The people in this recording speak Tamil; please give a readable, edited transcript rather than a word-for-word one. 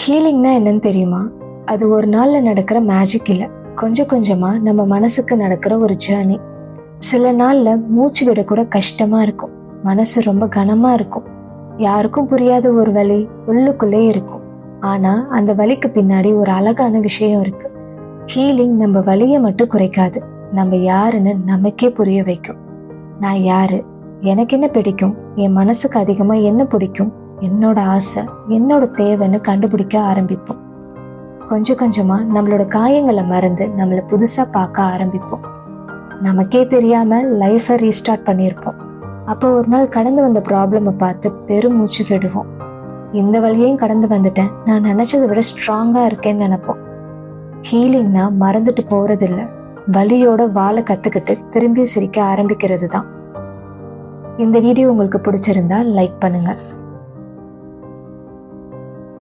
ஹீலிங்னா என்னன்னு தெரியுமா? அது ஒரு நாள்ல நடக்கிற மேஜிக் இல்லை, கொஞ்சம் கொஞ்சமா நம்ம மனசுக்கு நடக்கிற ஒரு ஜேர்னி. சில நாள்ல மூச்சு விட கூட கஷ்டமா இருக்கும், மனசு ரொம்ப கனமா இருக்கும், யாருக்கும் புரியாத ஒரு வலி உள்ளுக்குள்ளே இருக்கும். ஆனா அந்த வலிக்கு பின்னாடி ஒரு அழகான விஷயம் இருக்கு. ஹீலிங் நம்ம வலியை மட்டும் குறைக்காது, நம்ம யாருன்னு நமக்கே புரிய வைக்கும். நான் யாரு, எனக்கு என்ன பிடிக்கும், என் மனசுக்கு அதிகமா என்ன பிடிக்கும், என்னோட ஆசை, என்னோட தேவைன்னு கண்டுபிடிக்க ஆரம்பிப்போம். கொஞ்சம் கொஞ்சமா நம்மளோட காயங்களை மறந்து நம்மளை புதுசா பார்க்க ஆரம்பிப்போம். நமக்கே தெரியாம லைஃபை ரீஸ்டார்ட் பண்ணியிருப்போம். அப்போ ஒரு நாள் கடந்து வந்த ப்ராப்ளமை பார்த்து பெரும் மூச்சு விடுவோம். இந்த வழியையும் கடந்து வந்துட்டேன், நான் நினைச்சதை விட ஸ்ட்ராங்கா இருக்கேன்னு நினைப்போம். ஹீலிங்னா மறந்துட்டு போறதில்ல, வலியோட வாழ கத்துக்கிட்டு திரும்பி சிரிக்க ஆரம்பிக்கிறது தான். இந்த வீடியோ உங்களுக்கு பிடிச்சிருந்தா லைக் பண்ணுங்க.